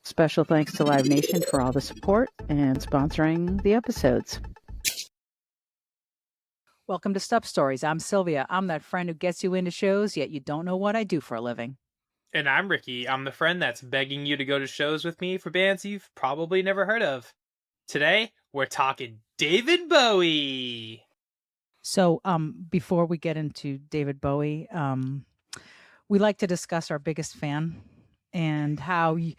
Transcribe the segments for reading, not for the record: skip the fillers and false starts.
Special thanks to Live Nation for all the support and sponsoring the episodes. Welcome to Stub Stories. I'm Sylvia. I'm that friend who gets you into shows, yet you don't know what I do for a living. And I'm Ricky. I'm the friend that's begging you to go to shows with me for bands you've probably never heard of. Today, we're talking David Bowie. So, before we get into David Bowie, we like to discuss our biggest fan and how you,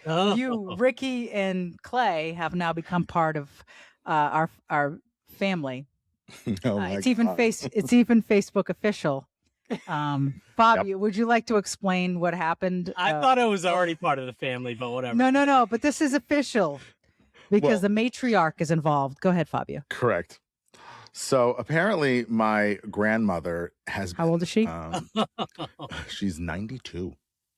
Ricky and Clay, have now become part of our family. It's even Facebook official. Fabio, would you like to explain what happened? I thought I was already part of the family, but whatever. No, but this is official because the matriarch is involved. Go ahead, Fabio. Correct. So apparently my grandmother has How old is she? She's 92.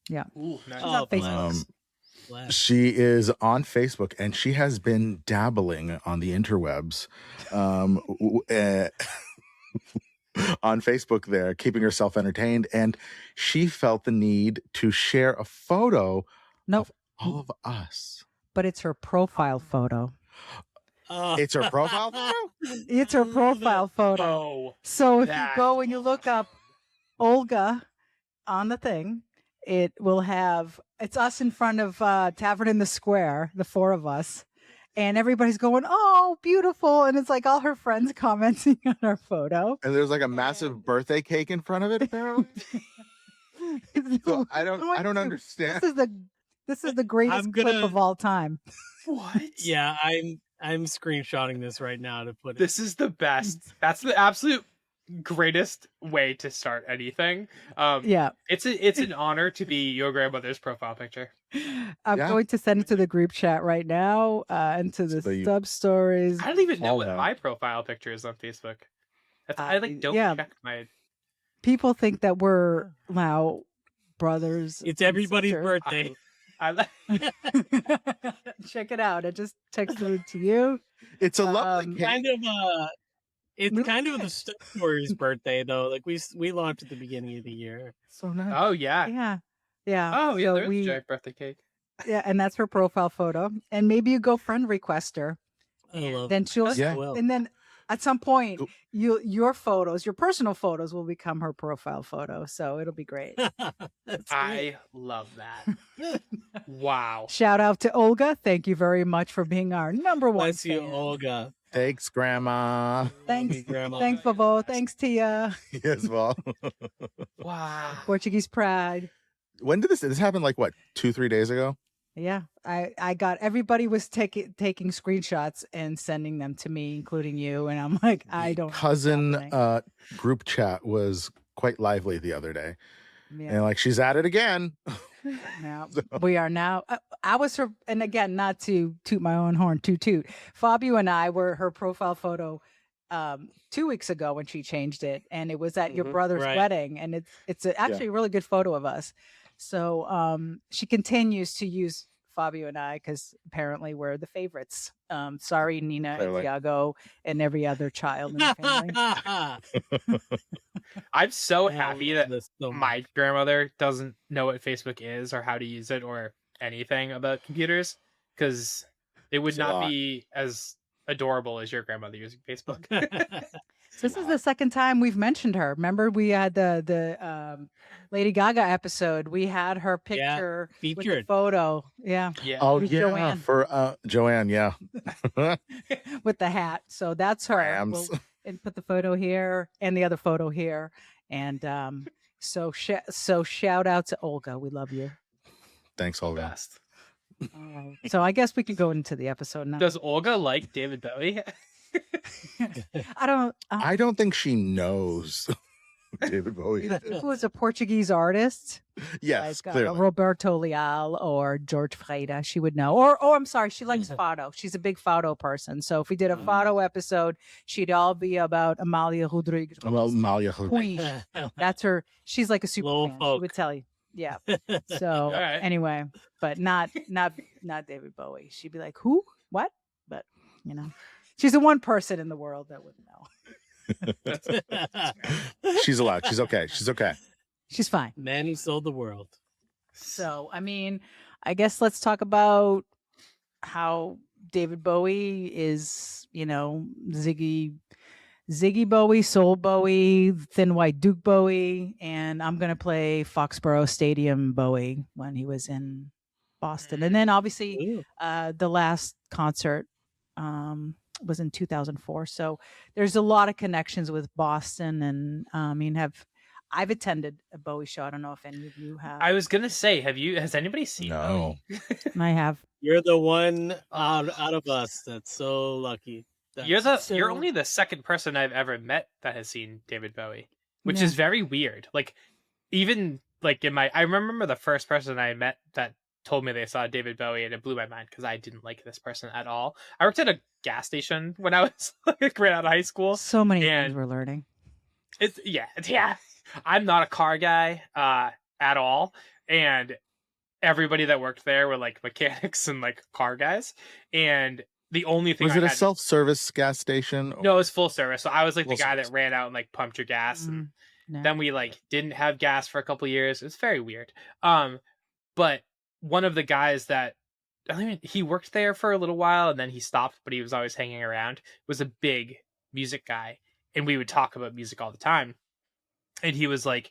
Yeah. Ooh, nice. She's on Facebook. She is on Facebook and she has been dabbling on the interwebs on Facebook there, keeping herself entertained. And she felt the need to share a photo of all of us. But it's her profile photo. It's her profile photo? It's her profile photo. Oh, so if you go and you look up Olga on the thing, it will have, it's us in front of Tavern in the Square, the four of us. And everybody's going, oh, beautiful. And it's like all her friends commenting on our photo. And there's like a massive birthday cake in front of it, apparently. So I don't understand. This is the greatest clip of all time. What? Yeah, I'm screenshotting this right now to put it. This is the best. That's the absolute greatest way to start anything. Yeah. It's an honor to be your grandmother's profile picture. I'm going to send it to the group chat right now and to the Stub Stories. I don't even know what my profile picture is on Facebook. I don't check my... People think that we're now brothers. It's everybody's birthday. Check it out. I just texted it to you. It's a lovely kind of the Stub Stories birthday though. Like we launched at the beginning of the year. So nice. Oh yeah. Oh yeah. There's a giant birthday cake. Yeah, and that's her profile photo. And maybe you go friend request her. I love. Then and then at some point, your photos, your personal photos, will become her profile photo. So it'll be great. I love that. Wow! Shout out to Olga. Thank you very much for being our number one. Bless you, Olga. Thanks, Grandma. Thanks, Grandma. Thanks, Bobo. Thanks, Tia. Yes, well. Wow. Portuguese pride. When did this happen? Like what? 2-3 days ago? Yeah, I got everybody was taking screenshots and sending them to me, including you, and I'm like, I don't. Cousin group chat was quite lively the other day, and like she's at it again. Now we are now. I was her, and again, not to toot my own horn, toot. Fabio and I were her profile photo 2 weeks ago when she changed it, and it was at your brother's wedding, and it's actually a really good photo of us. So she continues to use Fabio and I because apparently we're the favorites. Sorry, Nina and Tiago and every other child in the family. I'm so happy that my grandmother doesn't know what Facebook is or how to use it or anything about computers, because it would not be as adorable as your grandmother using Facebook. This is the second time we've mentioned her. Remember, we had the Lady Gaga episode. We had her picture featured with the photo. Yeah. Oh yeah, Joanne. For Joanne. Yeah. With the hat. So that's her. And put the photo here and the other photo here. And so shout out to Olga. We love you. Thanks, Olga. Best. So I guess we can go into the episode now. Does Olga like David Bowie? I don't think she knows David Bowie. Who is a Portuguese artist? Yes, like, clearly. Roberto Leal or George Freida, she would know. Or I'm sorry, she likes Fado. She's a big Fado person. So if we did a Fado episode, she'd all be about Amalia Rodriguez. Amalia Rodriguez. That's her. She's like a super fan. She would tell you. Yeah. So anyway, but not David Bowie. She'd be like, who? What? But you know. She's the one person in the world that would know. She's allowed. She's okay. She's okay. She's fine. Man who sold the world. So, I mean, I guess let's talk about how David Bowie is, Ziggy Bowie, Soul Bowie, Thin White Duke Bowie, and I'm going to play Foxborough Stadium Bowie when he was in Boston. And then obviously the last concert was in 2004. So there's a lot of connections with Boston. And I've attended a Bowie show. I don't know if any of you have. I was going to say, has anybody seen Bowie? I have. You're the one out of us that's so lucky. You're only the second person I've ever met that has seen David Bowie, which is very weird. Like, even like I remember the first person I met that told me they saw David Bowie, and it blew my mind because I didn't like this person at all. I worked at a gas station when I was like right out of high school. So many things we're learning. Yeah. I'm not a car guy at all, and everybody that worked there were like mechanics and like car guys, and the only thing was it a self-service gas station? No, it was full service. So I was like the guy that ran out and like pumped your gas, and then we like didn't have gas for a couple of years. It was very weird. But one of the guys that he worked there for a little while and then he stopped, but he was always hanging around, was a big music guy, and we would talk about music all the time. And he's like,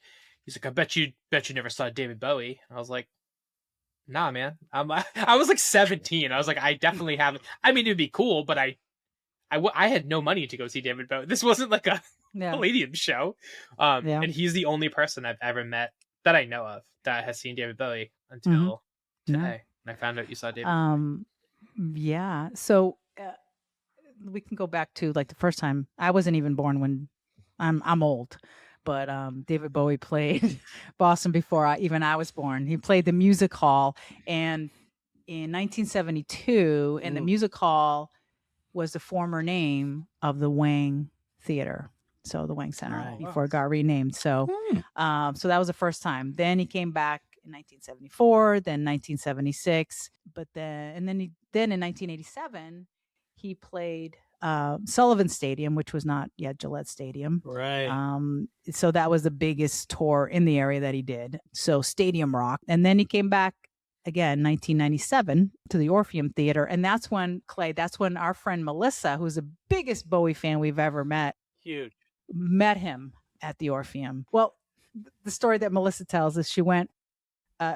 I bet you never saw David Bowie. And I was like, nah, man. I was like 17. I was like, I definitely haven't. I mean, it'd be cool, but I had no money to go see David Bowie. This wasn't like a Palladium show. And he's the only person I've ever met that I know of that has seen David Bowie until today. And I found out you saw David Bowie. Yeah. So we can go back to like the first time. I wasn't even born when I'm old. But David Bowie played Boston before I was born. He played the Music Hall, and in 1972, and the Music Hall was the former name of the Wang Theater, so the Wang Center before it got renamed. So, so that was the first time. Then he came back in 1974, then 1976, but then in 1987, he played Sullivan Stadium, which was not yet Gillette Stadium. Right. So that was the biggest tour in the area that he did. So Stadium Rock. And then he came back again, 1997 to the Orpheum Theater. And that's when our friend Melissa, who's the biggest Bowie fan we've ever met. Huge. Met him at the Orpheum. Well, the story that Melissa tells is she went,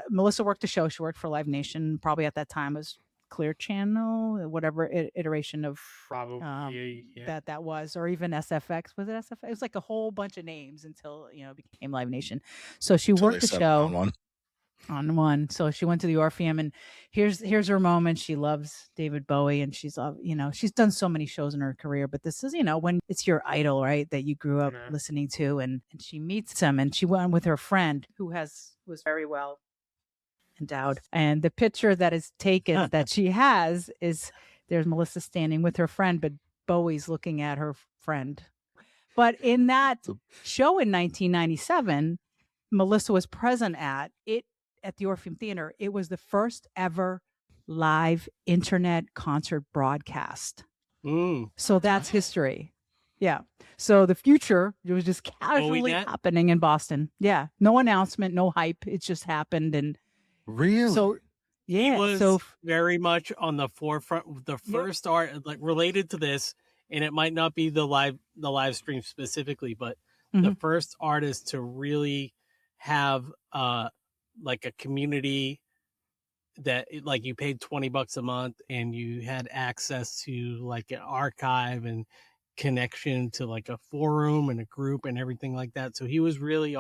Melissa worked a show. She worked for Live Nation, probably at that time was Clear Channel, whatever iteration of probably that was, or even SFX. Was it SFX? It was like a whole bunch of names until it became Live Nation. So she worked the show on one. So she went to the Orpheum, and here's her moment. She loves David Bowie, and she's she's done so many shows in her career, but this is when it's your idol, right, that you grew up listening to, and she meets him, and she went with her friend who was very well endowed, and the picture that is taken that she has is there's Melissa standing with her friend, but Bowie's looking at her friend. But in that show in 1997, Melissa was present at the Orpheum Theater. It was the first ever live internet concert broadcast. So that's history. Yeah. So the future, it was just casually happening in Boston. Yeah. No announcement, no hype. It just happened. And really? So yeah, he was very much on the forefront. The first art, like related to this, and it might not be the live stream specifically, but the first artist to really have like a community that like you paid $20 a month and you had access to like an archive and connection to like a forum and a group and everything like that. So he was really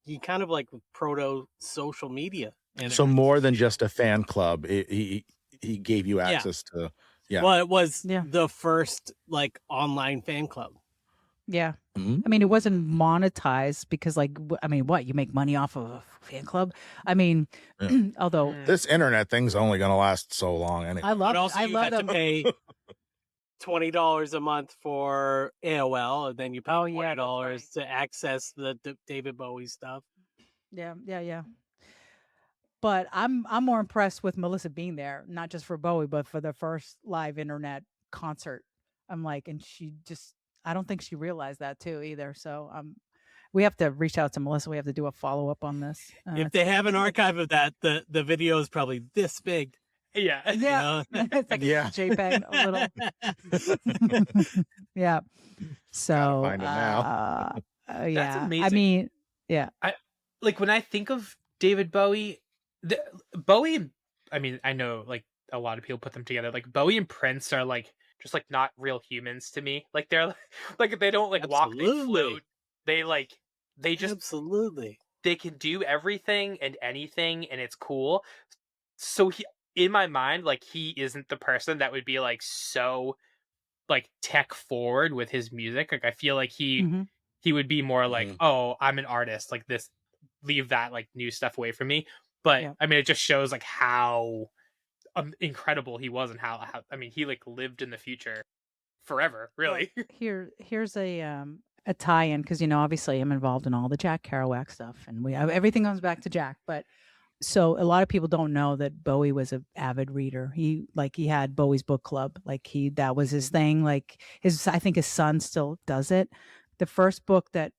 he kind of like proto social media. And so more than just a fan club, he gave you access to. Yeah. Well, it was the first like online fan club. Yeah. Mm-hmm. I mean, it wasn't monetized because what, you make money off of a fan club? I mean, although this internet thing's only going to last so long. Anyway. I love to pay $20 a month for AOL, and then you pay $20 to access the David Bowie stuff. Yeah. But I'm more impressed with Melissa being there, not just for Bowie, but for the first live internet concert. I'm like, and I don't think she realized that too either. So we have to reach out to Melissa. We have to do a follow-up on this. If they have an archive of that, the video is probably this big. Yeah. Yeah. It's like a JPEG a little. Yeah. So find it now. That's yeah. amazing. I mean, yeah. I like when I think of David Bowie, Bowie. I mean, I know like a lot of people put them together. Like Bowie and Prince are like just like not real humans to me. Like they're like they don't like walk, they float. They like they just absolutely they can do everything and anything, and it's cool. So in my mind, like he isn't the person that would be like so like tech forward with his music. Like I feel like he would be more like, oh, I'm an artist, like this, leave that like new stuff away from me. But I mean, it just shows like how incredible he was, and how I mean, he like lived in the future forever, really. Here's a tie-in, because obviously I'm involved in all the Jack Kerouac stuff, and everything comes back to Jack. But so a lot of people don't know that Bowie was an avid reader. He had Bowie's book club. Like that was his thing. Like I think his son still does it. The first book that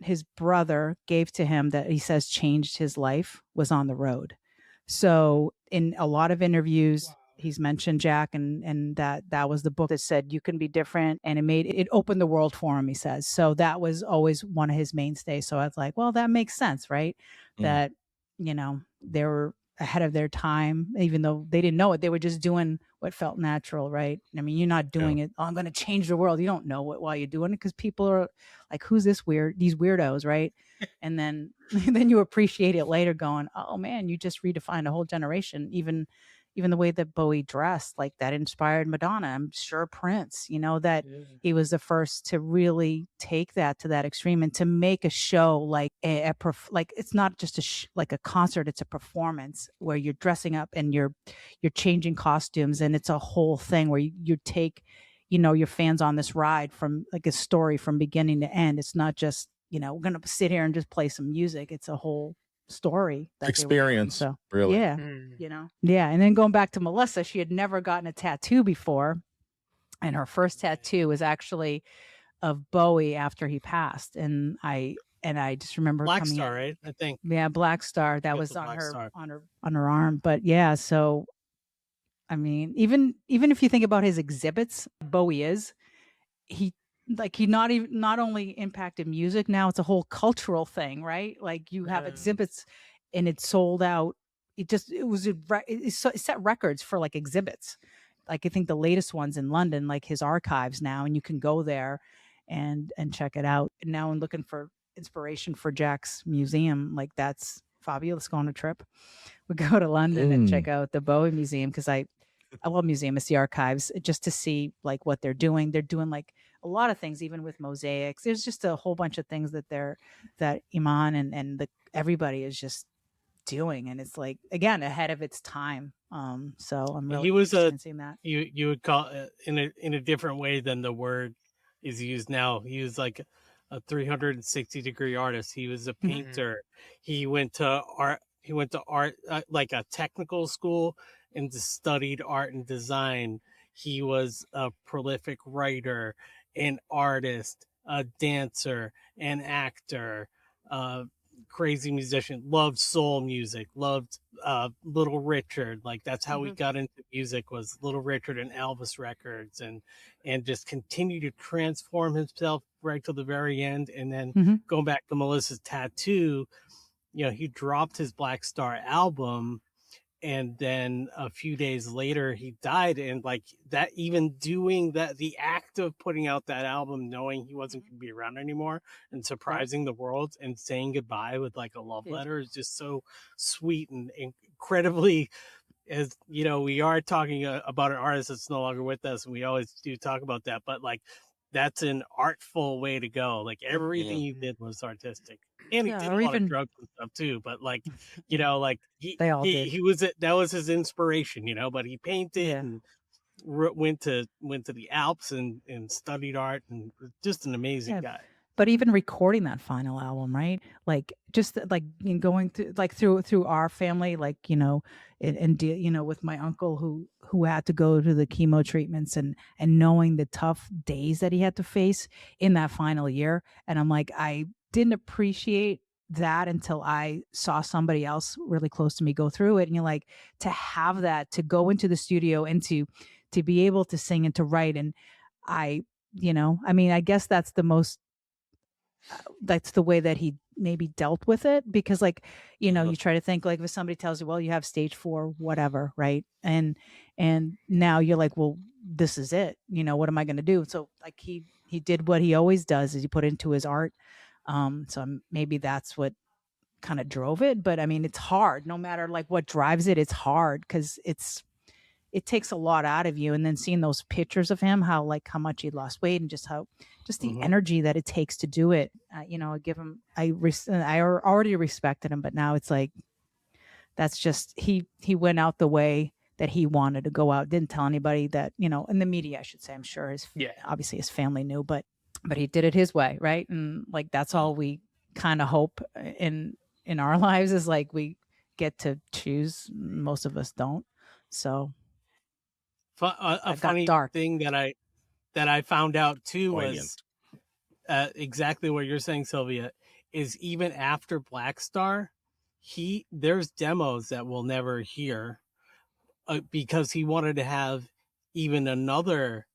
his brother gave to him that he says changed his life was On the Road. So in a lot of interviews, he's mentioned Jack, and that was the book that said you can be different, and it opened the world for him, he says. So that was always one of his mainstays. So I was like, well, that makes sense, right? That they were ahead of their time, even though they didn't know it. They were just doing what felt natural, right? I mean, you're not doing it, oh, I'm going to change the world. You don't know it while you're doing it, because people are like, who's these weirdos, right? And then you appreciate it later going, oh man, you just redefined a whole generation. Even the way that Bowie dressed, like that inspired Madonna. I'm sure Prince, that he was the first to really take that to that extreme, and to make a show like like it's not just like a concert, it's a performance where you're dressing up and you're changing costumes, and it's a whole thing where you take your fans on this ride from like a story from beginning to end. It's not just we're gonna sit here and just play some music. It's a whole story experience. So really, and then going back to Melissa, she had never gotten a tattoo before, and her first tattoo was actually of Bowie after he passed, and I just remember Black Star, right? I think Black Star, that was on her arm. But so I mean, even if you think about his exhibits, Bowie he not only impacted music, now it's a whole cultural thing, right? Like you have exhibits, and it's sold out. It set records for like exhibits. Like I think the latest one's in London, like his archives now, and you can go there and check it out. And now I'm looking for inspiration for Jack's museum. Like that's Fabio, let's go on a trip. We go to London and check out the Bowie Museum, because I love museum. It's the archives, just to see like what they're doing. They're doing like a lot of things, even with mosaics. There's just a whole bunch of things that Iman and everybody is just doing, and it's like again ahead of its time. So I'm really interested in seeing that. You would call in a different way than the word is used now. He was like a 360-degree artist. He was a painter. He went to art. He went to art like a technical school and studied art and design. He was a prolific writer, an artist, a dancer, an actor, crazy musician, loved soul music, loved Little Richard. Like that's how he got into music, was Little Richard and Elvis records, and just continued to transform himself right to the very end. And then going back to Melissa's tattoo, he dropped his Black Star album, and then a few days later he died. And like that, even doing that, the act of putting out that album, knowing he wasn't going to be around anymore, and surprising the world and saying goodbye with like a love letter, is just so sweet and incredibly, as we are talking about an artist that's no longer with us, and we always do talk about that, but like that's an artful way to go. Like everything he did was artistic, and he did a lot of drugs and stuff too. But like, like he was that was his inspiration, But he painted and went to the Alps and studied art, and just an amazing guy. But even recording that final album, right? Like just like going through our family, like and with my uncle who had to go to the chemo treatments, and knowing the tough days that he had to face in that final year, and I'm like, I didn't appreciate that until I saw somebody else really close to me go through it. And you're like, to have that, to go into the studio and to be able to sing and to write. And I, I mean, I guess that's the most, that's the way that he maybe dealt with it, because like, you try to think, like, if somebody tells you, well, you have stage 4, whatever, right? And now you're like, well, this is it, what am I going to do? So like he did what he always does, is he put into his art. So maybe that's what kind of drove it. But I mean, it's hard, no matter like what drives it, it's hard, because it takes a lot out of you. And then seeing those pictures of him, how much he lost weight, and just the energy that it takes to do it. I give him, I already respected him, but now it's like, that's just, he went out the way that he wanted to go out. Didn't tell anybody that, in the media, I should say. I'm sure obviously his family knew, but he did it his way. Right. And like, that's all we kind of hope in our lives, is like, we get to choose. Most of us don't. So a funny thing that I found out too was exactly what you're saying, Sylvia, is even after Black Star, there's demos that we'll never hear because he wanted to have even another.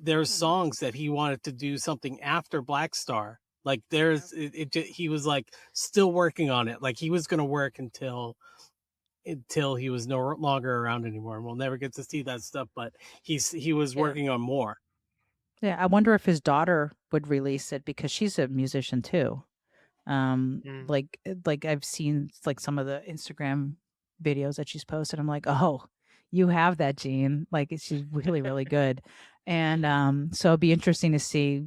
There's songs that he wanted to do something after Black Star. Like he was like still working on it. Like he was going to work until he was no longer around anymore, and we'll never get to see that stuff. But he was working on more. Yeah, I wonder if his daughter would release it, because she's a musician too. Like I've seen like some of the Instagram videos that she's posted. I'm like, oh, you have that gene. Like, she's really, really good. And so it'd be interesting to see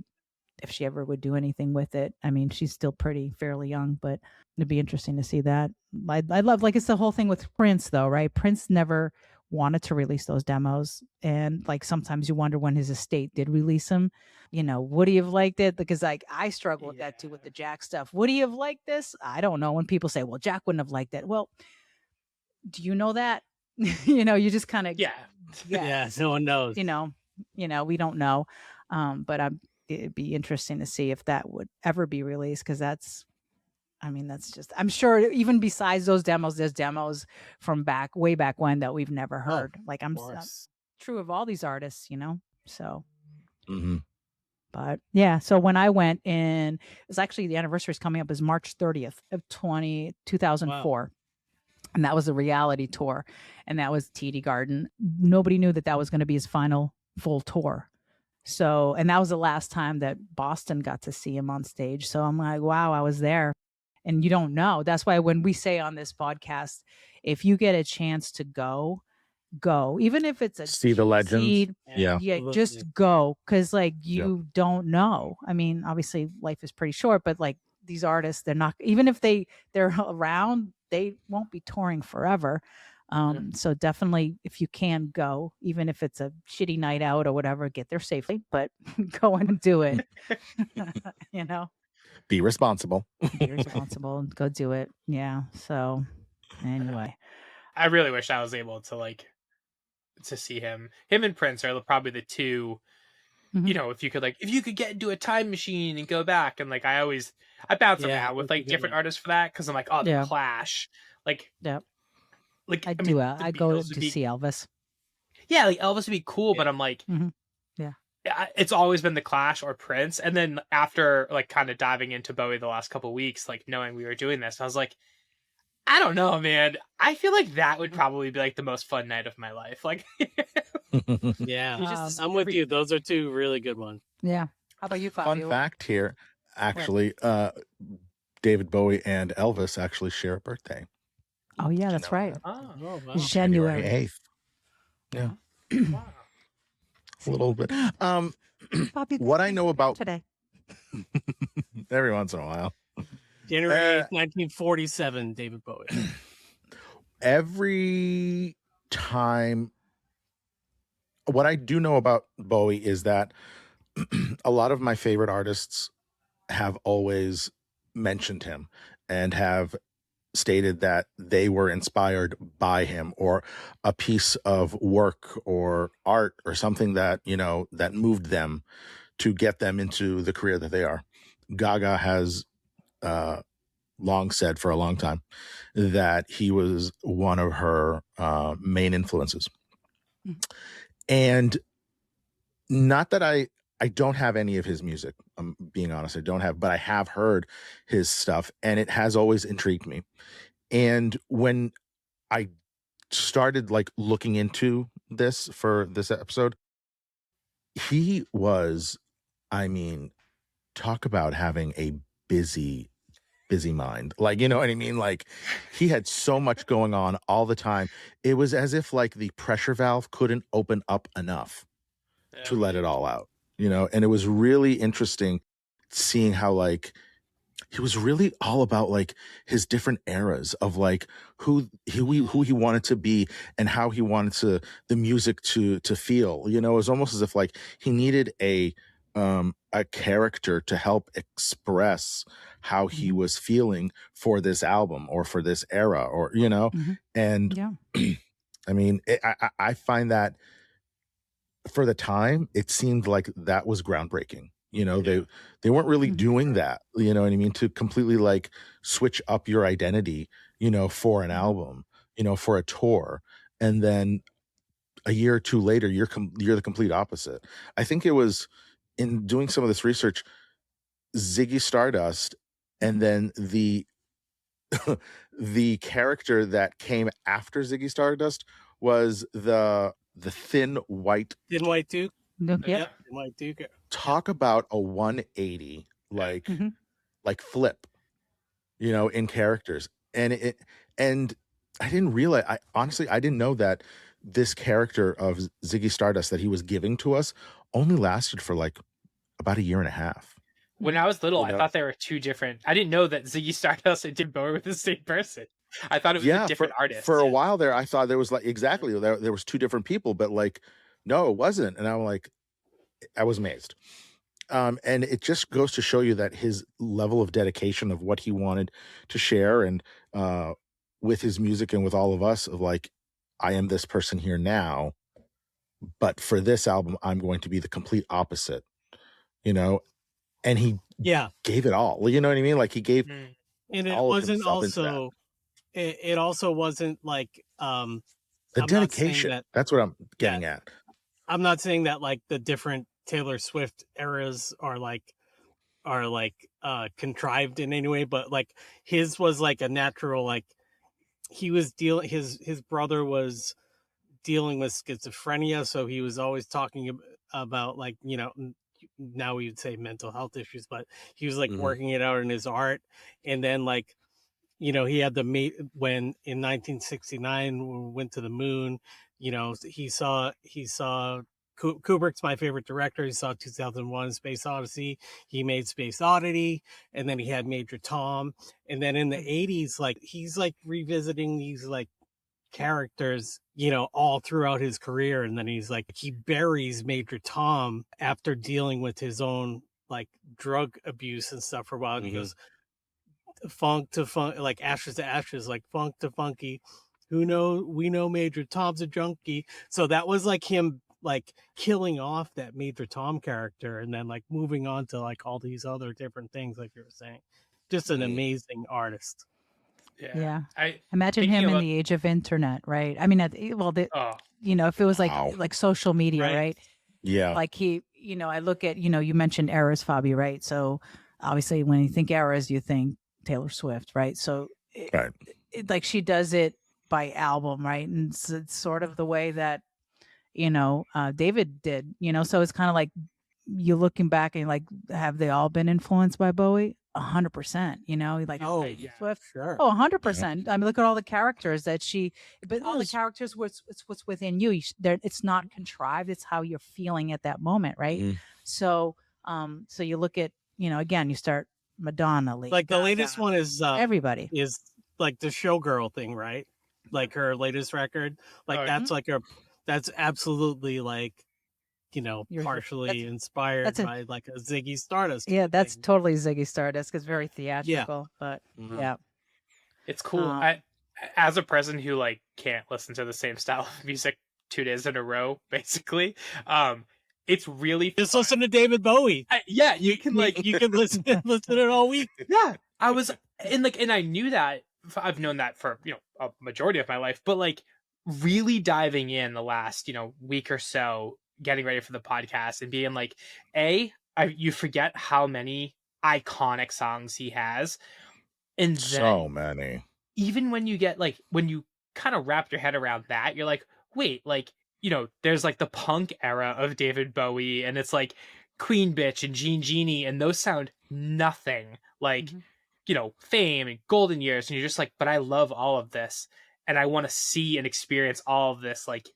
if she ever would do anything with it. I mean, she's still fairly young, but it'd be interesting to see that. I love, like, it's the whole thing with Prince though, right? Prince never wanted to release those demos. And like, sometimes you wonder when his estate did release them, would he have liked it? Because like, I struggle with that too, with the Jack stuff. Would he have liked this? I don't know. When people say, well, Jack wouldn't have liked it. Well, do you know that? You just kind of, yeah, no one knows, we don't know. But it'd be interesting to see if that would ever be released, because that's just, I'm sure even besides those demos, there's demos from way back when that we've never heard. Like, I'm true of all these artists, so. Mm-hmm. But yeah, so when I went in, it was actually, the anniversary is coming up, is March 30th of 2004. Wow. And that was a reality tour, and that was TD Garden. Nobody knew that was going to be his final full tour. So, and that was the last time that Boston got to see him on stage. So I'm like, wow, I was there. And you don't know. That's why when we say on this podcast, if you get a chance to go, even if it's see the legends. Yeah, just go. Because like, you don't know. I mean, obviously life is pretty short, but like, these artists, they're not, even if they're around, they won't be touring forever. So definitely, if you can go, even if it's a shitty night out or whatever, get there safely, but go and do it. Be responsible. Be responsible and go do it. Yeah. So anyway, I really wish I was able to see him. Him and Prince are probably the two. Mm-hmm. If you could get into a time machine and go back, and like, I bounce around with like different artists for that, because I'm like, oh, the Clash, like, like I go to see Elvis. Yeah, like Elvis would be cool, but I'm like, it's always been the Clash or Prince. And then after like kind of diving into Bowie the last couple of weeks, like knowing we were doing this, I was like, I don't know, man. I feel like that would probably be like the most fun night of my life. Like, yeah, I'm with you. Those are two really good ones. Yeah. How about you, Fabio? Fun fact here, actually, David Bowie and Elvis actually share a birthday. Oh yeah, that's right. That? Oh, wow. January 8th. Yeah. Wow. A little bit. What I know about today. Every once in a while. January 8th, 1947, David Bowie. Every time, what I do know about Bowie is that a lot of my favorite artists have always mentioned him and have stated that they were inspired by him, or a piece of work or art or something that, that moved them to get them into the career that they are. Gaga has long said for a long time that he was one of her main influences. Mm-hmm. And not that I don't have any of his music. I'm being honest, I don't have, but I have heard his stuff, and it has always intrigued me. And when I started like looking into this for this episode, he was, I mean, talk about having a busy mind. Like, you know what I mean? Like, he had so much going on all the time. It was as if like the pressure valve couldn't open up enough to let it all out, you know? And it was really interesting seeing how like he was really all about like his different eras of like who he wanted to be and how he wanted the music to feel. You know, it was almost as if like he needed a character to help express how he was feeling for this album or for this era, or, you know. And I mean, I find that for the time, it seemed like that was groundbreaking. You know, they weren't really doing that, you know what I mean, to completely like switch up your identity, you know, for an album, you know, for a tour, and then a year or two later you're the complete opposite. I think it was in doing some of this research, Ziggy Stardust, and then the the character that came after Ziggy Stardust was the thin white Duke. Yep. White Duke. Talk about a 180 like like flip, you know, in characters. And I didn't realize, I honestly didn't know that this character of Ziggy Stardust that he was giving to us only lasted for like about a year and a half. When I was little, I thought there were two different. I didn't know that Ziggy Stardust and David Bowie were the same person. I thought it was a different artist. For a while there, I thought there was like exactly there was two different people, but like no, it wasn't. And I'm like, I was amazed. And it just goes to show you that his level of dedication of what he wanted to share and with his music and with all of us, of like, I am this person here now, but for this album, I'm going to be the complete opposite, you know? And he gave it all, you know what I mean? Like he gave, and it wasn't also, it also wasn't like, the dedication. That's what I'm getting at. I'm not saying that like the different Taylor Swift eras are contrived in any way, but like his was like a natural, like he was his brother was dealing with schizophrenia, so he was always talking about like, you know, now we would say mental health issues, but he was like working it out in his art. And then like, you know, he had when in 1969 when we went to the moon, you know, he saw Kubrick's my favorite director. He saw 2001 Space Odyssey. He made Space Oddity, and then he had Major Tom. And then in the 80s, like he's like revisiting these like characters, you know, all throughout his career. And then he's like, he buries Major Tom after dealing with his own like drug abuse and stuff for a while. And he goes, funk to funk, like ashes to ashes, like funk to funky. We know Major Tom's a junkie. So that was like him like killing off that Major Tom character and then like moving on to like all these other different things, like you were saying. Just an amazing artist. Yeah. I imagine him in the age of internet, right? I mean, you know, if it was like social media, right? Yeah. Like he, you know, I look at, you know, you mentioned eras, Fabio, right? So obviously when you think eras, you think Taylor Swift, right? So like she does it by album, right? And it's sort of the way that, you know, David did, you know, so it's kind of like you're looking back and like, have they all been influenced by Bowie? 100%, you know, like, Swift, sure. 100%. I mean, look at all the characters that but all the characters, it's what's within you. It's not contrived. It's how you're feeling at that moment. Right. So, so you look at, you know, again, you start Madonna, like the latest one is, everybody is like the Showgirl thing, right? Like her latest record, like that's absolutely like, you know, partially inspired by like a Ziggy Stardust. Yeah, that's totally Ziggy Stardust. It's very theatrical, but it's cool. As a person who like can't listen to the same style of music 2 days in a row, basically, it's really just listen to David Bowie. You can like you can listen it all week. Yeah, I was and I knew that. I've known that for, a majority of my life, but like really diving in the last, week or so, getting ready for the podcast and being like, you forget how many iconic songs he has. And So then many. even when you get like, when you kind of wrap your head around that, you're like, wait, like, there's like the punk era of David Bowie, and it's like Queen Bitch and Jean Genie, and those sound nothing like, Fame and Golden Years. And you're just like, but I love all of this. And I want to see and experience all of this. Like,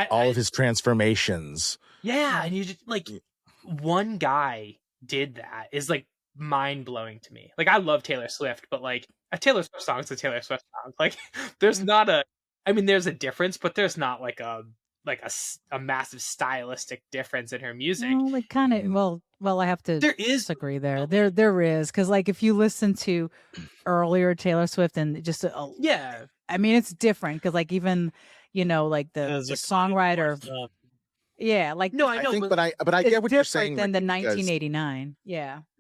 all of his transformations. Yeah. And you just like, one guy did that is like mind blowing to me. Like, I love Taylor Swift, but like a Taylor Swift song is a Taylor Swift song. Like, there's not there's a difference, but there's not like a massive stylistic difference in her music. Well, like kind of, well, I have to disagree there. There is, because like if you listen to earlier Taylor Swift and just I mean, it's different because like even like the songwriter, like no, I know, but I get what you're saying. Than the 1989,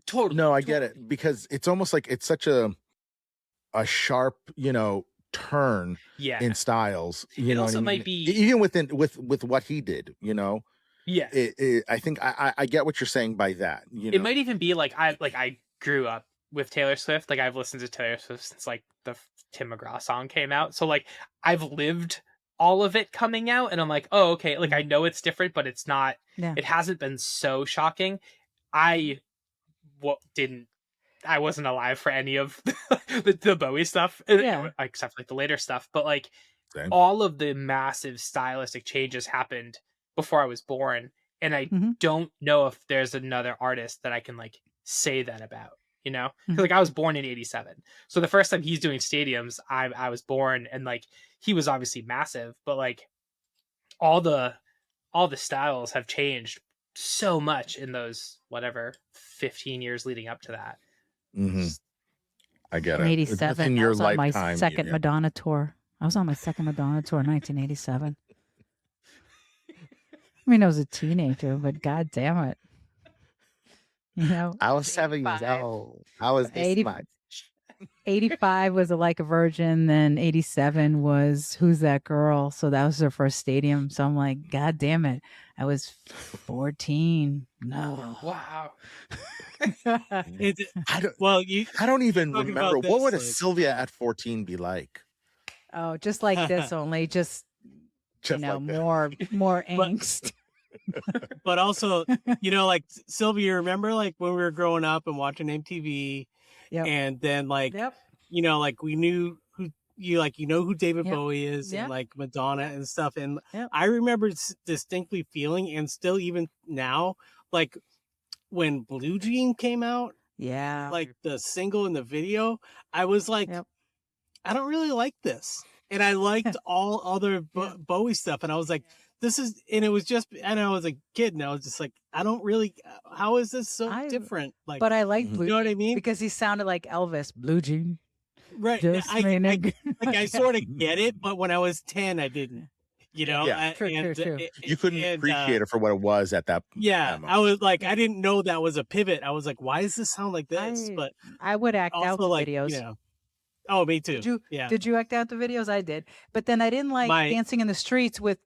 totally. No, I get it, because it's almost like it's such a sharp, turn in styles. It also might be even with what he did. Yeah, I think I get what you're saying by that. It might even be like I grew up with Taylor Swift. Like, I've listened to Taylor Swift since like the Tim McGraw song came out. So like I've lived all of it coming out, and I'm like, oh, okay. Like, I know it's different, but it's not. Yeah. It hasn't been so shocking. I wasn't alive for any of the Bowie stuff, except like the later stuff. But like all of the massive stylistic changes happened before I was born, and I don't know if there's another artist that I can like say that about. Because like I was born in '87, so the first time he's doing stadiums, I was born, and like he was obviously massive, but like all the styles have changed so much in those 15 years leading up to that. I get it. In '87, in your lifetime, my second Madonna tour. I was on my second Madonna tour in 1987. I mean, I was a teenager, but god damn it. I was 7 years old. I was 85 was a Like a Virgin, then 87 was Who's That Girl? So that was her first stadium. So I'm like, god damn it. I was 14. No. Wow. I don't even remember. What would a Sylvia at 14 be like? Oh, just like this, only just like more angst. But also, like Sylvia, remember like when we were growing up and watching MTV, and then like, like we knew who who David Bowie is, and like Madonna and stuff. And I remember distinctly feeling, and still even now, like when Blue Jean came out, like the single and the video, I was like, I don't really like this. And I liked all other Bowie stuff. And I was like, and it was just, and I was a kid, and I was just like, I don't really, how is this so different? Like, but I like Blue Jean, you know what I mean? Because he sounded like Elvis. Blue Jean. Right. I sort of get it, but when I was 10, I didn't. True. You couldn't appreciate it for what it was at that. I was like, I didn't know that was a pivot. I was like, why does this sound like this? But I would act out the videos. Oh, me too. Did you act out the videos? I did, but then I didn't like Dancing in the Streets with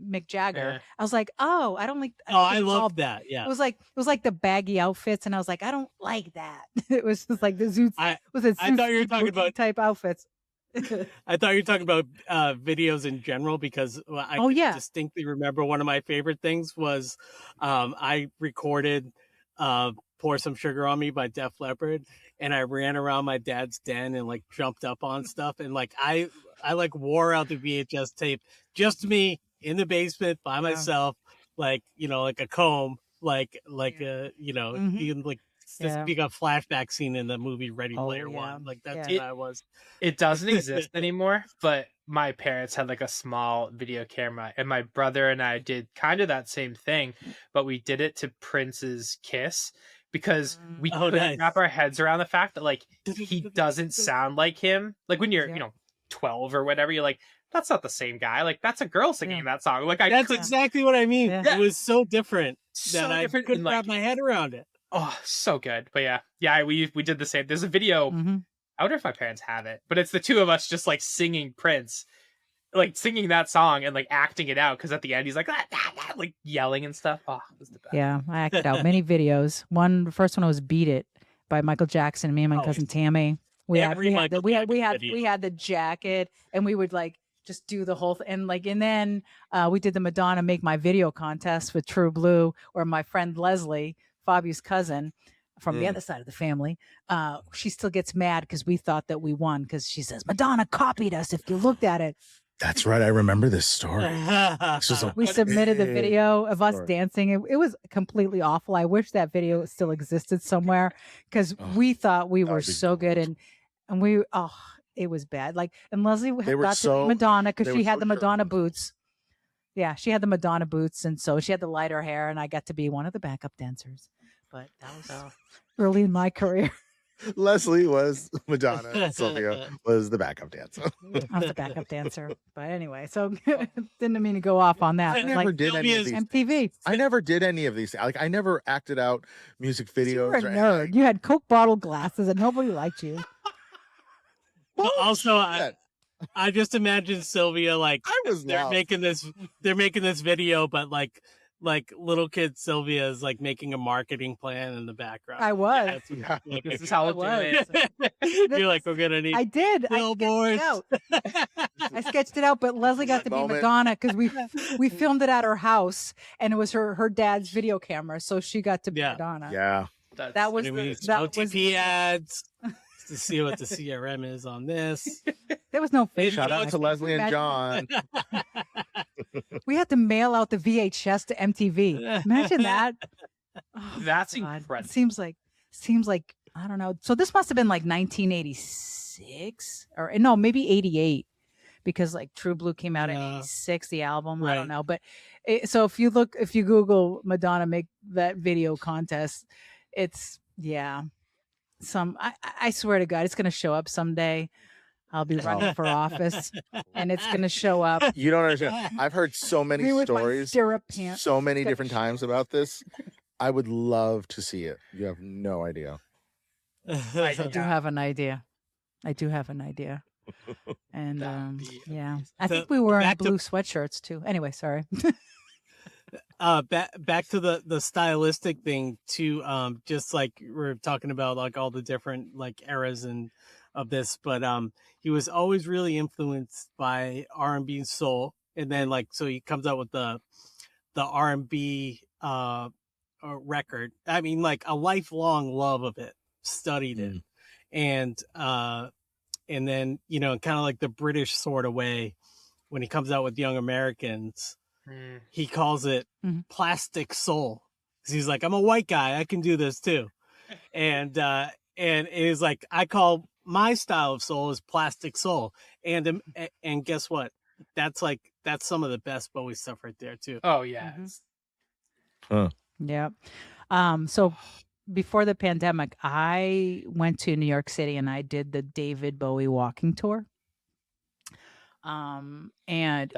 Mick Jagger. I was like, oh, I don't like. I love that. Yeah, it was like the baggy outfits, and I was like, I don't like that. It was just like the Zoots. I thought you were talking about type outfits. I thought you were talking about videos in general, because I distinctly remember one of my favorite things was I recorded Pour Some Sugar on Me by Def Leppard, and I ran around my dad's den and like jumped up on stuff, and like I like wore out the VHS tape, just me in the basement by myself, like like a comb, like even like this big a flashback scene in the movie Ready Player One. Like that's what I was. It doesn't exist anymore, but my parents had like a small video camera, and my brother and I did kind of that same thing, but we did it to Prince's Kiss, because we couldn't wrap our heads around the fact that like he doesn't sound like him. Like when you're 12 or whatever, you're like, that's not the same guy. Like, that's a girl singing that song. Like, that's exactly what I mean. It was so different that I couldn't wrap my head around it. Oh, so good. But yeah, we did the same. There's a video. Mm-hmm. I wonder if my parents have it, but it's the two of us just like singing Prince, like singing that song and like acting it out. Because at the end he's like like yelling and stuff. Oh, it was the best. Yeah, I acted out many videos. The first one was "Beat It" by Michael Jackson. Me and my cousin Tammy. We had the jacket, and we would like just do the whole thing. And then we did the Madonna "Make My Video" contest with True Blue, or my friend Leslie, Fabio's cousin from the other side of the family. She still gets mad because we thought that we won, because she says Madonna copied us if you looked at it. That's right. I remember this story. We submitted the video of us dancing. It was completely awful. I wish that video still existed somewhere, because we thought we were so good, and we it was bad. Like, and Leslie got to be Madonna because she had the Madonna boots. Yeah, she had the Madonna boots, and so she had the lighter hair, and I got to be one of the backup dancers. But that was early in my career. Leslie was Madonna. Sylvia was the backup dancer. I was the backup dancer. But anyway, so didn't mean to go off on that. I never did any of these. MTV. I never did any of these. Like, I never acted out music videos. You were a nerd. You had Coke bottle glasses, and nobody liked you. Well, also, I just imagine Sylvia like they're making this video, but like little kid Sylvia is like making a marketing plan in the background. I was. This is how we'll do it. You're like, we're gonna need. I did. Billboards. I sketched it out, but Leslie got to be Madonna because we filmed it at her house, and it was her dad's video camera, so she got to be Madonna. Yeah, that was OTP ads to see what the CRM is on this. There was no fake. Shout out to Leslie and John. We had to mail out the VHS to MTV. Imagine that. That's incredible. It seems like I don't know. So this must have been like 1986 or no, maybe 88, because like True Blue came out in 86, the album. Right. I don't know, but so if you Google Madonna Make That Video contest, it's I swear to God, it's gonna show up someday. I'll be running for office, and it's going to show up. You don't understand. I've heard so many stories, so many different times about this. I would love to see it. You have no idea. I do have an idea. And I think we were in blue sweatshirts too. Anyway, sorry. Back to the stylistic thing too. Just like we're talking about, like all the different like eras and of this, but he was always really influenced by R&B and soul, and then like so he comes out with the R&B record. I mean, like a lifelong love of it, studied it, and then kind of like the British sort of way when he comes out with Young Americans, he calls it plastic soul, because he's like, I'm a white guy, I can do this too, and it is like, I call my style of soul is plastic soul, and guess what? That's some of the best Bowie stuff right there too. Oh yeah. Yeah. So before the pandemic, I went to New York City and I did the David Bowie walking tour. And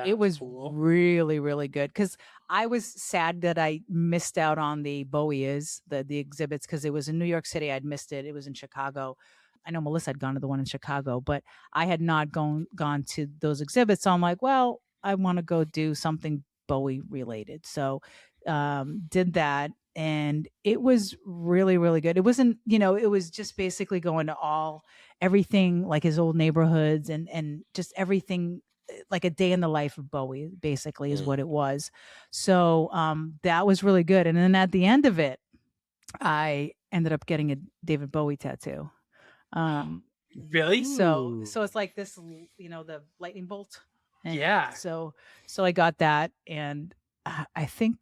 it was cool. Really, really good, because I was sad that I missed out on the the exhibits, because it was in New York City. I'd missed it. It was in Chicago. I know Melissa had gone to the one in Chicago, but I had not gone to those exhibits. So I'm like, well, I want to go do something Bowie related. So did that, and it was really, really good. It wasn't, it was just basically going to everything like his old neighborhoods and just everything, like a day in the life of Bowie, basically is what it was. So that was really good. And then at the end of it, I ended up getting a David Bowie tattoo. Really? So it's like this, the lightning bolt. And yeah. So I got that, and I think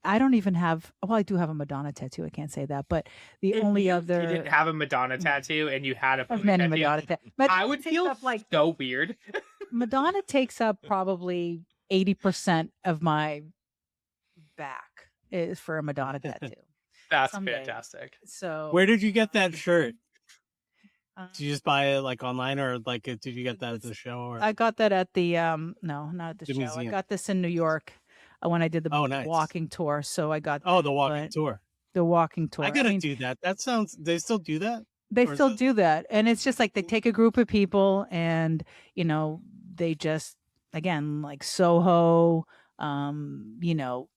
I don't even have. Well, I do have a Madonna tattoo. I can't say that, but the only other. You didn't have a Madonna tattoo, and you had a many Madonna tattoo. I would feel so weird. Madonna takes up probably 80% of my back is for a Madonna tattoo. That's fantastic. So where did you get that shirt? Did you just buy it like online, or like did you get that at the show? Or? I got that at the no, not at the show. I got this in New York when I did the walking tour. So I got the walking tour. the walking tour. I gotta do that. That sounds. They still do that. They Or is still it- do that, and it's just like they take a group of people, and they just, again, like Soho,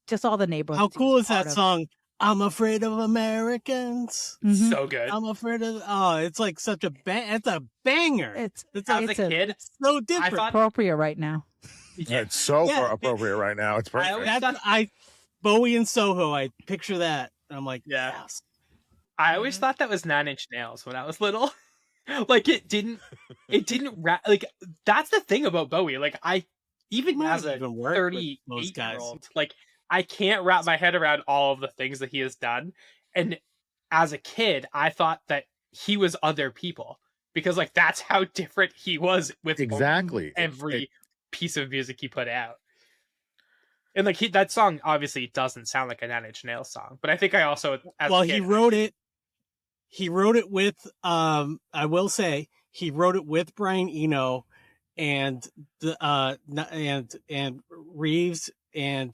just all the neighborhoods. How he cool was is that part of. song? I'm afraid of Americans. Mhm. So good. I'm afraid of. Oh, it's like such a it's a banger. It's As a kid, so different. thought- appropriate right now. It's so Yeah. appropriate right now. It's perfect. Bowie and Soho. I picture that. And I'm like, Yeah. yes. I always thought that was 9 Inch Nails when I was little. Like it didn't like that's the thing about Bowie. Like even Might as have a even worked with those 38-year-old, like I can't wrap my head around all of the things that he has done. And as a kid, I thought that he was other people because like that's how different he was with Exactly. every piece of music he put out. And like that song obviously doesn't sound like a 9 Inch Nails song, but I think I also He wrote it. He wrote it with I will say he wrote it with Brian Eno and and Reeves and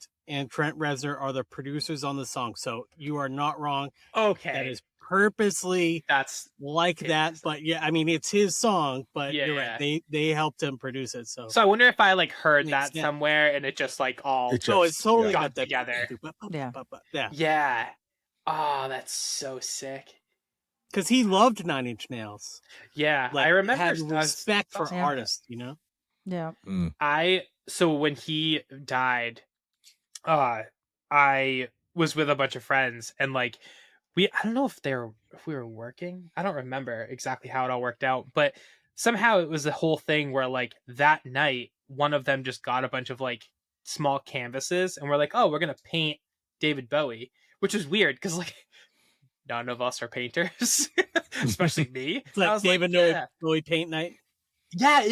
Trent Reznor are the producers on the song. So you are not wrong. Okay. That is purposely That's like that, but yeah, I mean it's his song, but Yeah, you're right. They helped him produce it. So I wonder if I like heard Makes that sense. somewhere and it just like all It no, it's just- totally got got that together. Yeah. Yeah. Yeah. Oh, that's so sick. Because he loved 9 Inch Nails. Yeah, Like, I remember had respect for Yeah. artists, you know? Yeah. So when he died, I was with a bunch of friends and like I don't know if we were working. I don't remember exactly how it all worked out, but somehow it was the whole thing where like that night one of them just got a bunch of like small canvases and we're like, "Oh, we're going to paint David Bowie," which is weird because like none of us are painters, especially me. It's like I was David yeah. Bowie paint night. Yeah,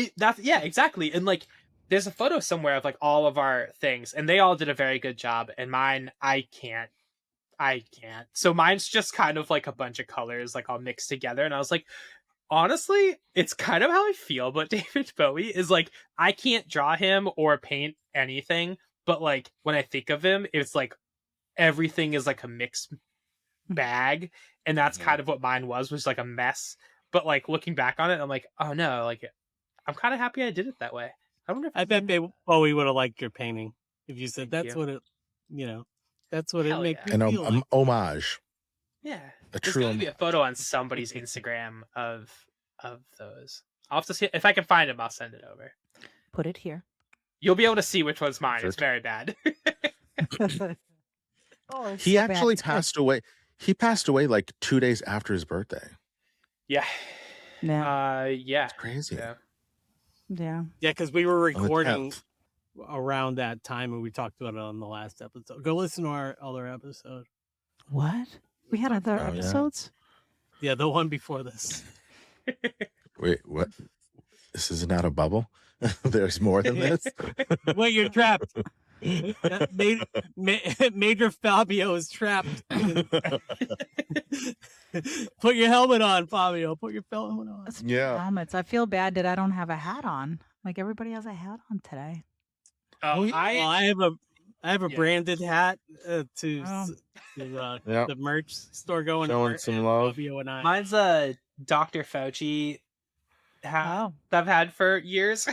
exactly. And like there's a photo somewhere of like all of our things and they all did a very good job and mine I can't. So mine's just kind of like a bunch of colors like all mixed together and I was like, honestly, it's kind of how I feel about David Bowie is like I can't draw him or paint anything, but like when I think of him, it's like everything is like a mixed bag and that's kind of what mine was like a mess. But like looking back on it, I'm like, oh no, like I'm kind of happy I did it that way. I wonder if I bet Bowie would have liked your painting if you said Thank that's you. what it, that's what Hell it makes yeah. me An feel like. homage. Yeah, A there's true gotta be a photo on somebody's Instagram of those. I'll have to see if I can find them. I'll send it over. Put it here. You'll be able to see which one's mine. Sure. It's very bad. Oh, it's He so bad. actually It's good. passed away. He passed away like 2 days after his birthday. Yeah. Yeah. Yeah. Crazy. Yeah. Yeah. Yeah, because we were On the recording 10th. around that time and we talked about it on the last episode. Go listen to our other episode. What? We had other Oh, yeah. episodes? Yeah, the one before this. Wait, what? This is not a bubble? There's more than this? Wait, you're trapped. Major Fabio is trapped. Put your helmet on, Fabio. Put your helmet on. Yeah. Helmets. I feel bad that I don't have a hat on. Like everybody has a hat on today. Oh, Well, I have a Yeah. branded hat to Oh. Yep. the merch store going. Showing some love. Fabio and I. mine's a Dr. Fauci hat Oh, that I've had for years.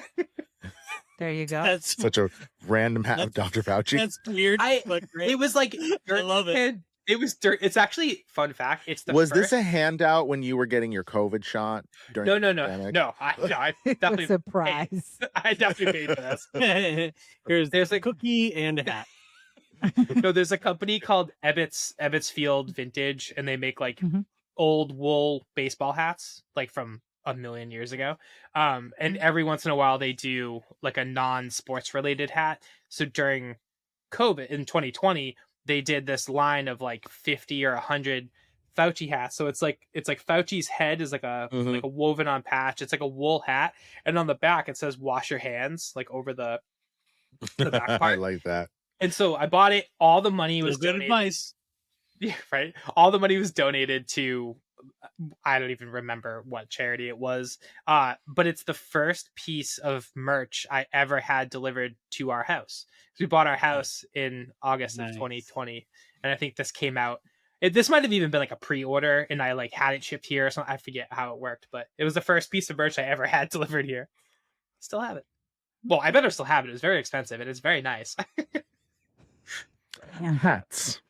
there you go. That's Such a random hat of Dr. Fauci. that's weird. but great. It was like I love it. It was dirt. It's actually fun fact. It's the Was first... this a handout when you were getting your COVID shot? During No. the pandemic? No, I It definitely was a surprise. I definitely paid for this. There's a a cookie and a hat. No, there's a company called Ebbets Field Vintage, and they make like Mhm. old wool baseball hats, like from a million years ago. And every once in a while they do like a non-sports related hat. So during COVID in 2020, they did this line of like 50 or 100 Fauci hats. So it's like Fauci's head is like a Mhm. like a woven on patch. It's like a wool hat, and on the back it says "wash your hands" like over the back I part. like that. And so I bought it. All the money was Good donated. advice. Yeah, right. All the money was donated to I don't even remember what charity it was. But it's the first piece of merch I ever had delivered to our house. So we bought our house in August of Nice. 2020, and I think this came out. This might have even been like a pre-order, and I like had it shipped here or something. I forget how it worked, but it was the first piece of merch I ever had delivered here. Still have it. Well, I better still have it. It was very expensive, and it's very nice. Hats.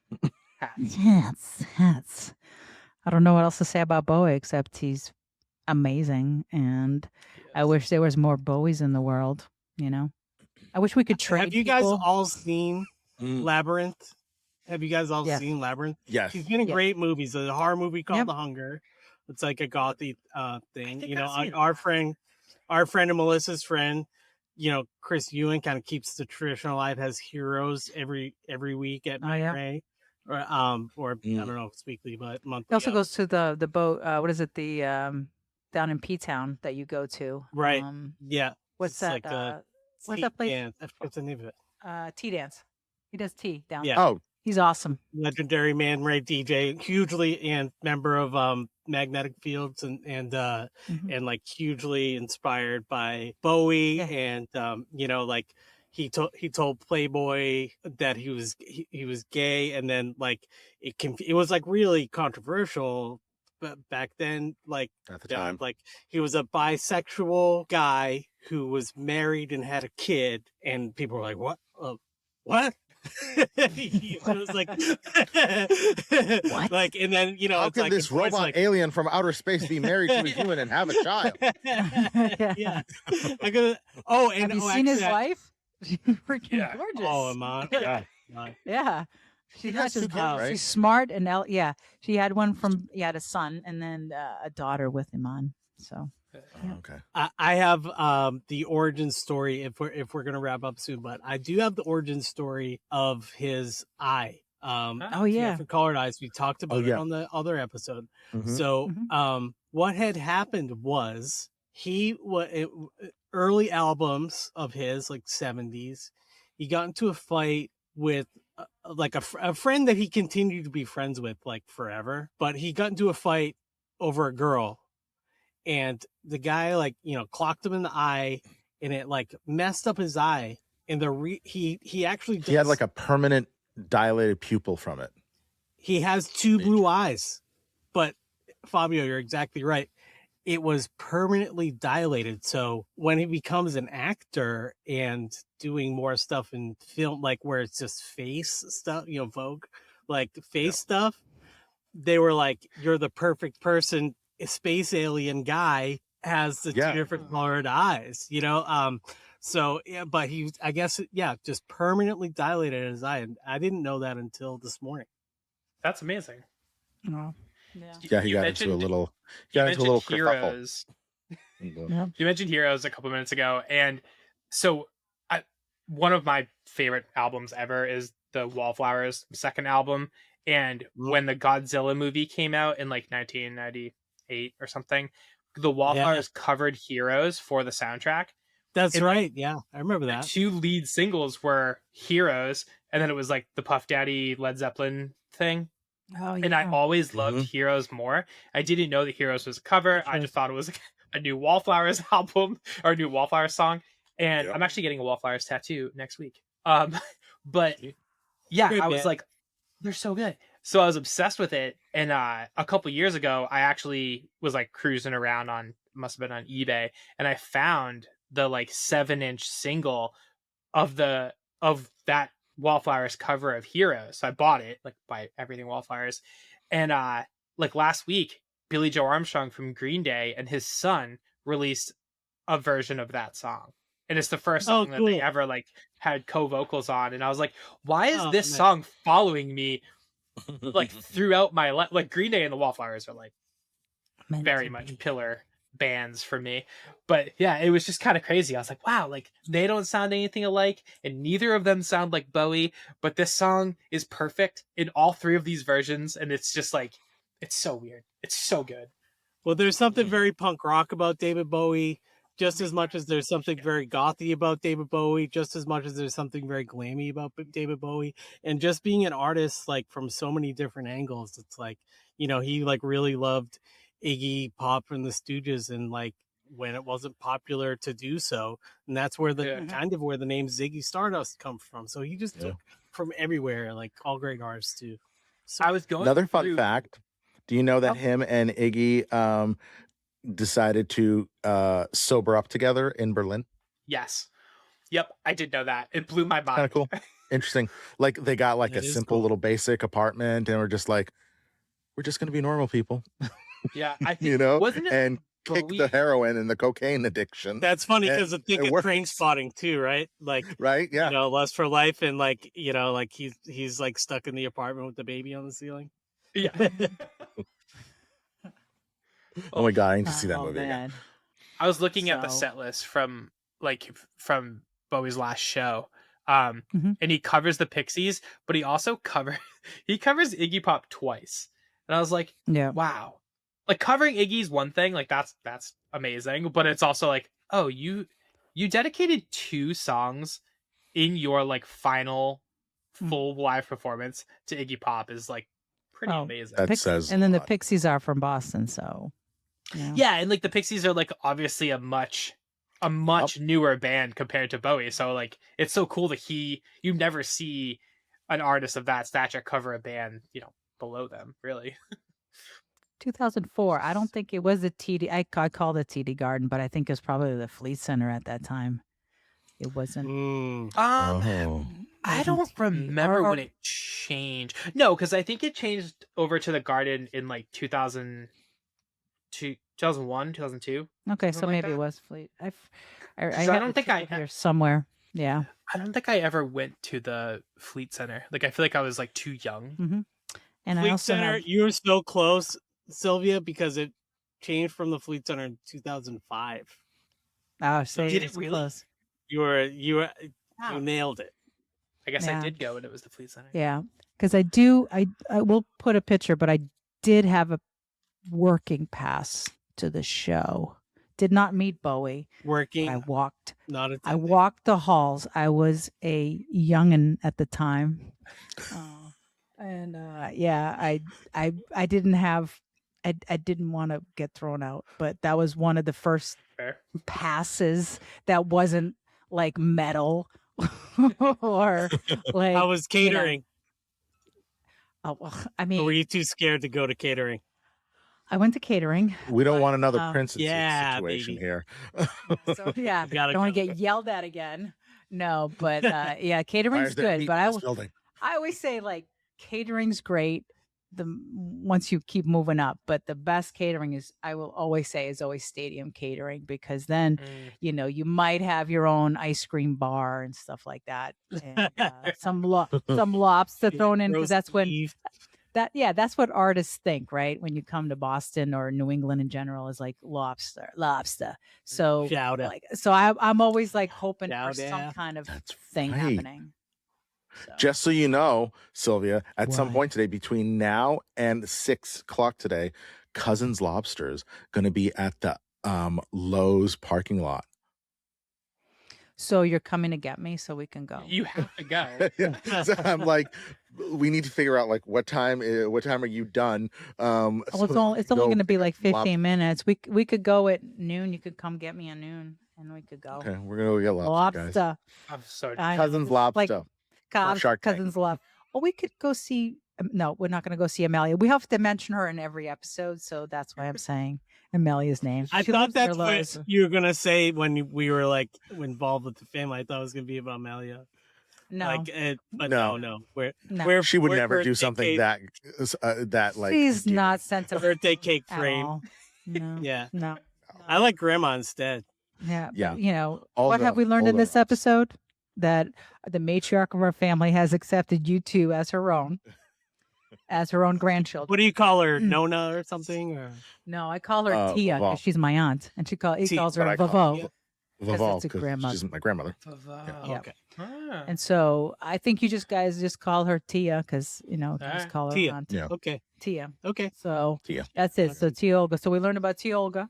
Hats. I don't know what else to say about Bowie except he's amazing, and I wish there was more Bowies in the world. You know, I wish we could trade. Have you guys all seen Labyrinth? Have you guys all seen Labyrinth? Yes. He's been in great movies. There's a horror movie called The Hunger. It's like a gothy thing. You know, our friend and Melissa's friend, you know, Chris Ewan kind of keeps the tradition alive, has Heroes every week at Ray. Or I don't know, it's weekly, but monthly. He also goes to the boat. What is it? The down in P Town that you go to. Right. What's that? Like what's that place? Dance. I forget the name of it. Tea dance. He does tea down there. Oh, he's awesome. Legendary man ray DJ, hugely and member of Magnetic Fields and like hugely inspired by Bowie and you know, like he told Playboy that he was gay, and then like it was like really controversial. But back then, like at the time, like he was a bisexual guy who was married and had a kid, and people were like, "What? What?" It was like, what? Like, and then you know, how it's can like this robot like, alien from outer space be married to a human and have a child? Yeah. Have you seen his wife? She's freaking gorgeous. Oh, Amon. Yeah. She's smart and she had a son and then a daughter with him on. So okay. I have the origin story if we're gonna wrap up soon, but I do have the origin story of his eye. For colored eyes. We talked about it on the other episode. So what had happened was early albums of his, like 70s, he got into a fight with like a friend that he continued to be friends with like forever, but he got into a fight over a girl, and the guy like, you know, clocked him in the eye, and it like messed up his eye, and he had like a permanent dilated pupil from it. He has two blue eyes, but Fabio, you're exactly right. It was permanently dilated. So when he becomes an actor and doing more stuff in film, like where it's just face stuff, you know, Vogue, like face stuff, they were like, "You're the perfect person." A space alien guy has the two different colored eyes, you know? So, yeah, but he, I guess, just permanently dilated his eye. And I didn't know that until this morning. That's amazing. Oh. Yeah, he got into a little Heroes. You mentioned Heroes a couple minutes ago, and so one of my favorite albums ever is the Wallflowers second album. And when the Godzilla movie came out in like 1998 or something, the Wallflowers covered Heroes for the soundtrack. That's right. Yeah, I remember that. The two lead singles were Heroes, and then it was like the Puff Daddy Led Zeppelin thing. Oh, yeah. And I always loved Heroes more. I didn't know that Heroes was a cover. I just thought it was a new Wallflowers album or a new Wallflowers song. And I'm actually getting a Wallflowers tattoo next week. But yeah, I was like, they're so good. So I was obsessed with it. And a couple years ago, I actually was like cruising around must have been on eBay, and I found the like 7-inch single of that Wallflowers cover of Heroes. So I bought it, like by everything Wallflowers. And like last week, Billy Joe Armstrong from Green Day and his son released a version of that song. And it's the first song that they ever like had co-vocals on. And I was like, why is this song following me like throughout my life? Like Green Day and the Wallflowers are like very much pillar bands for me. But yeah, it was just kind of crazy. I was like, wow, like they don't sound anything alike, and neither of them sound like Bowie, but this song is perfect in all three of these versions. And it's just like, it's so weird. It's so good. Well, there's something very punk rock about David Bowie, just as much as there's something very gothy about David Bowie, just as much as there's something very glammy about David Bowie. And just being an artist, like from so many different angles, it's like, you know, he like really loved Iggy Pop and the Stooges, and like when it wasn't popular to do so, and that's where the kind of where the name Ziggy Stardust comes from. So he just took from everywhere, like all great artists too. So I was going another fun fact. Do you know that him and Iggy decided to sober up together in Berlin? Yes. Yep, I did know that. It blew my mind. Kind of cool. Interesting. Like they got like a simple little basic apartment and we're just like, we're just going to be normal people. Yeah, I think, wasn't it and kick the heroin and the cocaine addiction. That's funny because I think of Train Spotting too, right? Like, right? Yeah. Lust for Life, and like, like he's like stuck in the apartment with the baby on the ceiling. Yeah. Oh my god, I need to see that movie again. I was looking at the set list from Bowie's last show. And he covers the Pixies, but he also covers Iggy Pop twice. And I was like, wow. Like covering Iggy's one thing, like that's amazing, but it's also like, oh, you dedicated 2 songs in your like final full live performance to Iggy Pop is like pretty amazing. That says and then the Pixies are from Boston, so yeah, and like the Pixies are like obviously a much newer band compared to Bowie, so like it's so cool that you never see an artist of that stature cover a band below them, really. 2004. I don't think it was the TD. I called it TD Garden, but I think it was probably the Fleet Center at that time. It wasn't. I don't remember when it changed. No, because I think it changed over to the Garden in like 2001, 2002. Okay, so maybe it was Fleet. I don't think I here somewhere. Yeah. I don't think I ever went to the Fleet Center. Like I feel like I was like too young. Mm-hmm. And Fleet I also Center, you were so close, Sylvia, because it changed from the Fleet Center in 2005. Oh, so did it really? Close. You nailed it. I guess I did go, and it was the Fleet Center. Yeah, because I will put a picture, but I did have a working pass to the show. Did not meet Bowie. Working. I walked. Not attending. I walked the halls. I was a youngin' at the time. And I didn't have, I didn't want to get thrown out, but that was one of the first passes that wasn't like metal or like. I was catering. I mean, or were you too scared to go to catering? I went to catering. We don't want another princess situation baby. here. So I don't want to get yelled at again. No, but catering's good. But I always say like catering's great. Once you keep moving up, but the best catering is, I will always say, is always stadium catering, because then you might have your own ice cream bar and stuff like that, and some lobster thrown in, because that's when that's what artists think, right? When you come to Boston or New England in general, is like lobster. So I'm always like hoping for some kind of thing happening. So. Just so you know, Sylvia, at some point today, between now and 6 o'clock today, Cousins Lobster's going to be at the Lowe's parking lot. So you're coming to get me so we can go. You have to go. So I'm like, we need to figure out like what time are you done? It's only going to be like 15 minutes. We could go at noon. You could come get me at noon, and we could go. Okay, we're gonna go get lobster. Guys. I'm sorry, Cousins Lobster. Cousins love. Oh, we could go see. No, we're not going to go see Amelia. We have to mention her in every episode, so that's why I'm saying Amelia's name. I thought that's what you were going to say when we were like involved with the family. I thought it was going to be about Amelia. No, but no. She would never do something that like. She's not sensitive. Birthday cake frame. No. Yeah. No. I like grandma instead. Yeah. Yeah. What have we learned in this episode? That the matriarch of our family has accepted you two as her own grandchildren. What do you call her, Nona or something? Or? No, I call her Tia, because she's my aunt, and he calls her Vavo. Vavo, because grandmother. She's my grandmother. Yeah. Okay. And so I think you guys just call her Tia, because just call her Tia. aunt. Yeah. Okay. Tia. Okay. So Tia. That's it. So Tia Olga. So we learned about Tia Olga.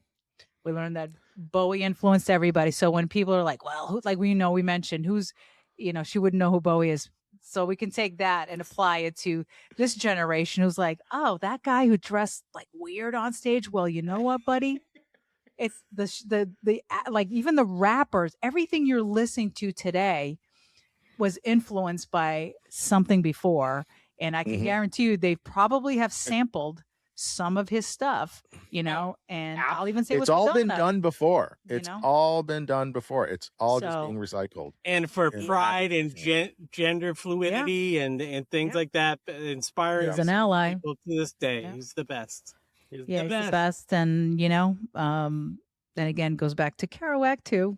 We learned that Bowie influenced everybody. So when people are like, well, we mentioned who's, she wouldn't know who Bowie is. So we can take that and apply it to this generation who's like, oh, that guy who dressed like weird on stage. Well, you know what, buddy? It's the like even the rappers, everything you're listening to today was influenced by something before. And I can guarantee you they probably have sampled some of his stuff, and I'll even say it's all been done before. It's know? all been done before. It's all just So- being recycled. And for pride and gender fluidity and things like that, inspiring He's an ally. people to this day. Yeah. He's the best. He's Yeah, he's the best. And, then again, goes back to Kerouac too,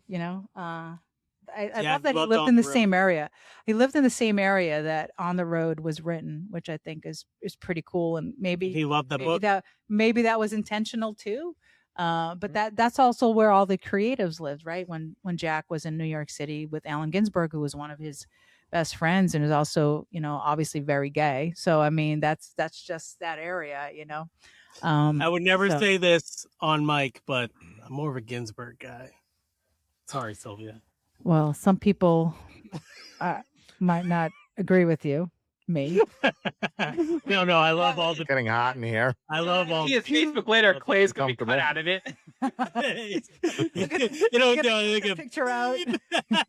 I love that he lived in the same area. He lived in the same area that On the Road was written, which I think is pretty cool. And maybe he loved the book. Maybe that was intentional too. But that's also where all the creatives lived, right? When Jack was in New York City with Allen Ginsberg, who was one of his best friends and is also, obviously very gay. So I mean, that's just that area, I would never say this on mic, but I'm more of a Ginsberg guy. Sorry, Sylvia. Well, some people might not agree with you. Me. No, I love all the. It's getting hot in here. I love all. See his Facebook later. Clay's gonna be cut out of it. Get a picture out.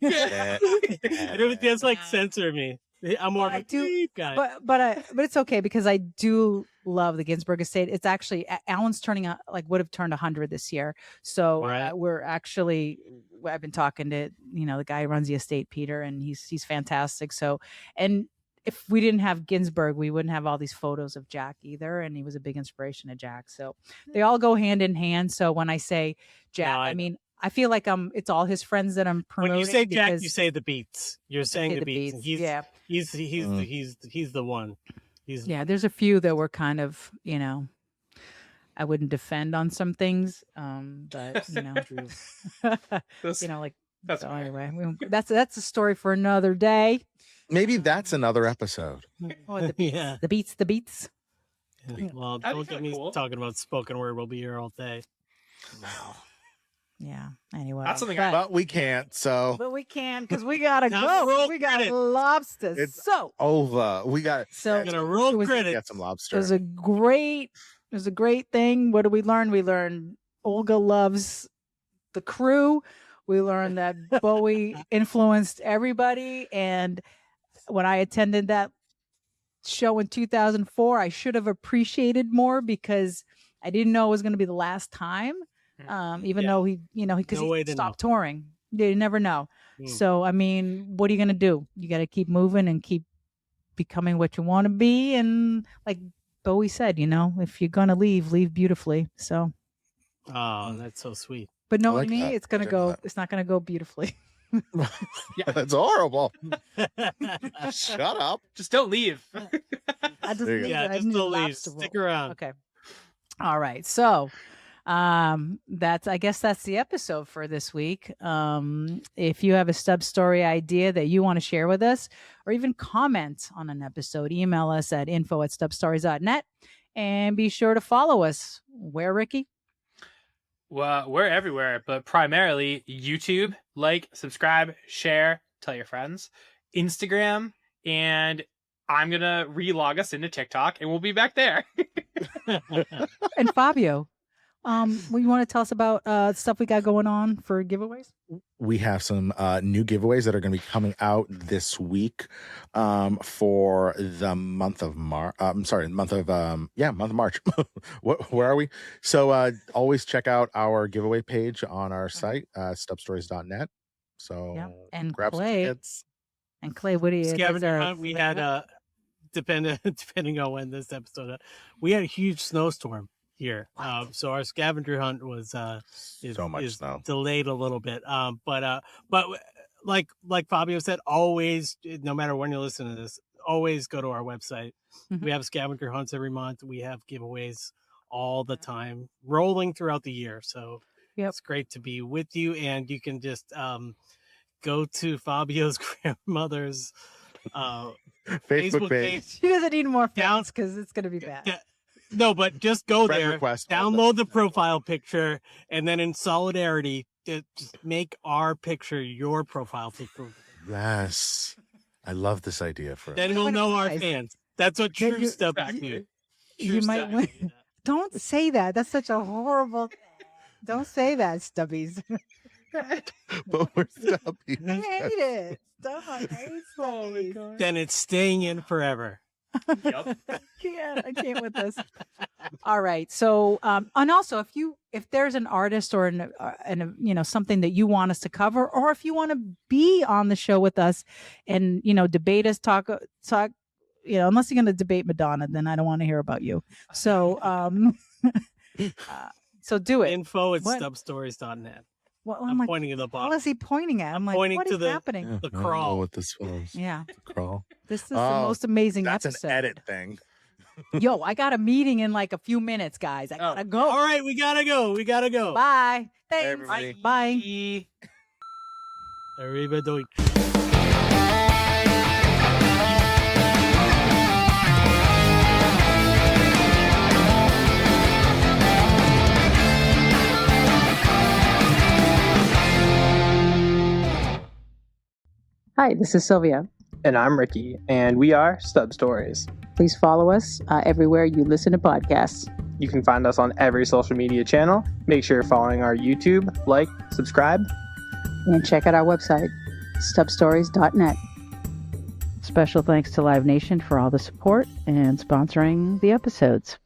It just like censor me. I'm more of a deep guy. But it's okay because I do love the Ginsberg estate. It's actually Alan's turning out would have turned 100 this year. So we're actually I've been talking to the guy who runs the estate, Peter, and he's fantastic. So and if we didn't have Ginsberg, we wouldn't have all these photos of Jack either. And he was a big inspiration to Jack. So they all go hand in hand. So when I say Jack, I mean, I feel like it's all his friends that I'm promoting. When you say Jack, you say the Beats. You're saying the Beats. He's the one. There's a few that were kind of, I wouldn't defend on some things. But That's so anyway, that's a story for another day. Maybe that's another episode. Oh, the beats. Yeah. Well, don't get me talking about spoken word. We'll be here all day. Yeah. Anyway, that's something. But we can't. But we can because we gotta go. We got lobsters. It's so over. We got. So gonna roll credit. Get some lobster. It was a great thing. What did we learn? We learned Olga loves the Crew. We learned that Bowie influenced everybody, and when I attended that show in 2004, I should have appreciated more because I didn't know it was going to be the last time. Even though he stopped touring. You never know. So, I mean, what are you going to do? You got to keep moving and keep becoming what you want to be. And like Bowie said, if you're going to leave beautifully. So. Oh, that's so sweet. But no, like me, it's going to go, it's not going to go beautifully. Yeah, that's horrible. Shut up. Just don't leave. Just don't leave. Stick around. Okay. All right. So I guess that's the episode for this week. If you have a Stub Story idea that you want to share with us or even comment on an episode, email us at info@stubstories.net and be sure to follow us. Where, Ricky? Well, we're everywhere, but primarily YouTube. Like, subscribe, share, tell your friends. Instagram, and I'm going to relog us into TikTok, and we'll be back there. And Fabio, what you want to tell us about stuff we got going on for giveaways? We have some new giveaways that are going to be coming out this week for the month of March. Month of March. Where are we? So always check out our giveaway page on our site, stubstories.net. So and grab Clay, some tickets. And Clay, what do you? Scavenger hunt. We had depending on when this episode, we had a huge snowstorm here. So our scavenger hunt was is delayed a little bit. But like Fabio said, always, no matter when you listen to this, always go to our website. We have scavenger hunts every month. We have giveaways all the time, rolling throughout the year. So it's great to be with you, and you can just go to Fabio's grandmother's Facebook page. She doesn't need more fans because it's going to be bad. No, but just go Friend there, request. download the profile picture, and then in solidarity, just make our picture your profile picture. Yes. I love this idea. Then we'll know our fans. That's what true stuff do. You might win. Don't say that. That's such a horrible thing. Don't say that, Stubbies. But we're Stubbies. I hate it. Stop. I hate Stubbies. Then it's staying in forever. Yep. I can't with this. All right. So, and also, if there's an artist or something that you want us to cover, or if you want to be on the show with us and debate us, talk, unless you're going to debate Madonna, then I don't want to hear about you. So, so do it. info@stubstories.net. Well, I'm pointing at the bottom. What is he pointing at? I'm like, pointing what to is happening? Yeah, The I don't crawl. know what this was. Yeah. The crawl. This is the most amazing That's episode. an edit thing. Yo, I got a meeting in like a few minutes, guys. I gotta go. All right, we gotta go. Bye. Thanks. everybody. Bye. Arrivederci. Hi, this is Sylvia. And I'm Ricky, and we are Stub Stories. Please follow us everywhere you listen to podcasts. You can find us on every social media channel. Make sure you're following our YouTube, like, subscribe. And check out our website, stubstories.net. Special thanks to Live Nation for all the support and sponsoring the episodes.